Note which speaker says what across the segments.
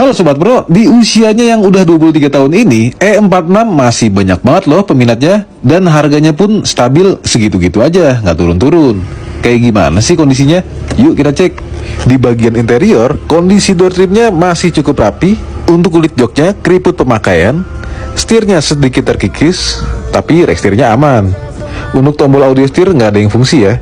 Speaker 1: Halo Sobat Bro, di usianya yang udah 23 tahun ini, E46 masih banyak banget loh peminatnya. Dan harganya pun stabil segitu-gitu aja, nggak turun-turun. Kayak gimana sih kondisinya? Yuk kita cek. Di bagian interior, kondisi door trimnya masih cukup rapi. Untuk kulit joknya keriput pemakaian. Setirnya sedikit terkikis, tapi rekstirnya aman. Untuk tombol audio setir nggak ada yang fungsi ya.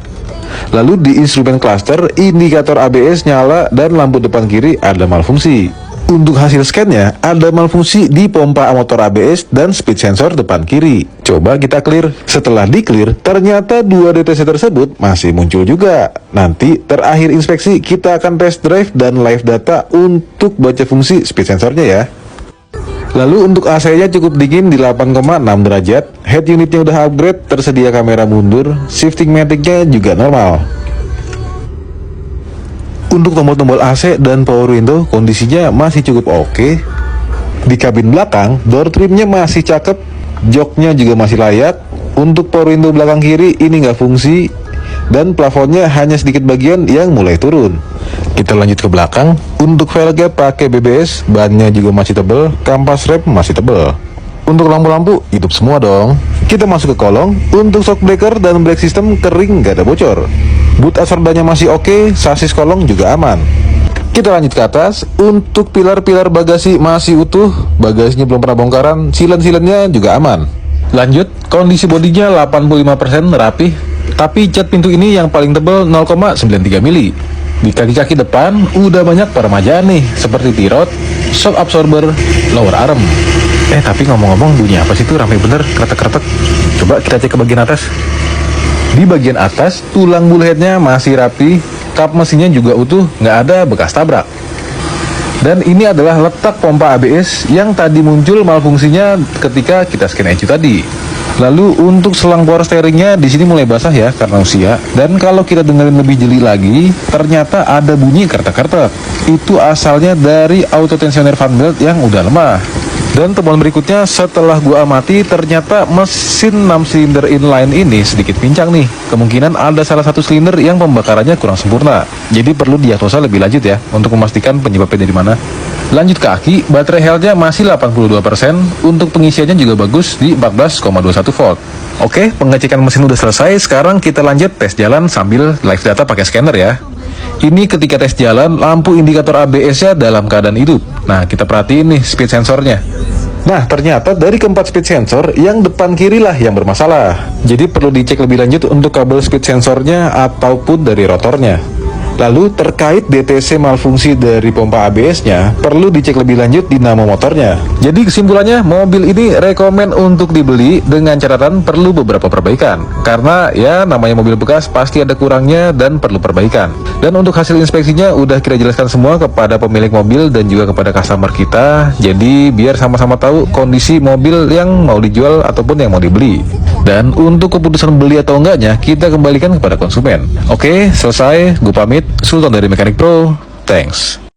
Speaker 1: Lalu di instrumen cluster, indikator ABS nyala dan lampu depan kiri ada malfungsi. Untuk hasil scan-nya, ada malfungsi di pompa motor ABS dan speed sensor depan kiri. Coba kita clear. Setelah di-clear, ternyata dua DTC tersebut masih muncul juga. Nanti terakhir inspeksi, kita akan test drive dan live data untuk baca fungsi speed sensornya ya. Lalu untuk AC-nya cukup dingin di 8,6 derajat. Head unitnya udah upgrade, tersedia kamera mundur, shifting matic-nya juga normal. Untuk tombol-tombol AC dan power window kondisinya masih cukup oke. Di kabin belakang, door trimnya masih cakep, joknya juga masih layak. Untuk power window belakang kiri ini nggak fungsi, dan plafonnya hanya sedikit bagian yang mulai turun. Kita lanjut ke belakang. Untuk velgnya pakai BBS, bannya juga masih tebel, kampas rem masih tebel. Untuk lampu-lampu hidup semua dong. Kita masuk ke kolong. Untuk shock breaker dan brake system kering, nggak ada bocor. Boot asordanya masih oke, sasis kolong juga aman. Kita lanjut ke atas. Untuk pilar-pilar bagasi masih utuh, bagasinya belum pernah bongkaran, silen-silennya juga aman. Lanjut, kondisi bodinya 85% rapih, tapi cat pintu ini yang paling tebal 0,93 mili. Di kaki-kaki depan udah banyak peremajaan nih, seperti pirot, shock absorber, lower arm. Tapi ngomong-ngomong, bunyi apa sih tuh rame bener, kretek-kretek. Coba kita cek ke bagian atas. Di bagian atas, tulang bullheadnya masih rapi, kap mesinnya juga utuh, nggak ada bekas tabrak. Dan ini adalah letak pompa ABS yang tadi muncul malfungsinya ketika kita scan ECU tadi. Lalu untuk selang power steeringnya di sini mulai basah ya karena usia. Dan kalau kita dengerin lebih jeli lagi, ternyata ada bunyi kertek-kertek. Itu asalnya dari auto tensioner fan belt yang udah lemah. Dan temuan berikutnya setelah gua amati, ternyata mesin 6 silinder inline ini sedikit pincang nih. Kemungkinan ada salah satu silinder yang pembakarannya kurang sempurna. Jadi perlu diagnosa lebih lanjut ya untuk memastikan penyebabnya dari mana. Lanjut ke aki, baterai health-nya masih 82%. Untuk pengisiannya juga bagus di 14,21 volt. Oke, pengecekan mesin udah selesai. Sekarang kita lanjut tes jalan sambil live data pakai scanner ya. Ini ketika tes jalan, lampu indikator ABS-nya dalam keadaan hidup. Nah, kita perhatiin nih speed sensornya. Nah, ternyata dari keempat speed sensor, yang depan kiri lah yang bermasalah. Jadi perlu dicek lebih lanjut untuk kabel speed sensornya ataupun dari rotornya. Lalu terkait DTC malfungsi dari pompa ABS-nya, perlu dicek lebih lanjut dinamo motornya. Jadi kesimpulannya, mobil ini rekomen untuk dibeli dengan catatan perlu beberapa perbaikan. Karena ya namanya mobil bekas pasti ada kurangnya dan perlu perbaikan. Dan untuk hasil inspeksinya udah kita jelaskan semua kepada pemilik mobil dan juga kepada customer kita. Jadi biar sama-sama tahu kondisi mobil yang mau dijual ataupun yang mau dibeli. Dan untuk keputusan beli atau enggaknya kita kembalikan kepada konsumen. Oke, selesai. Gue pamit. Sultan dari Mekanik Pro. Thanks.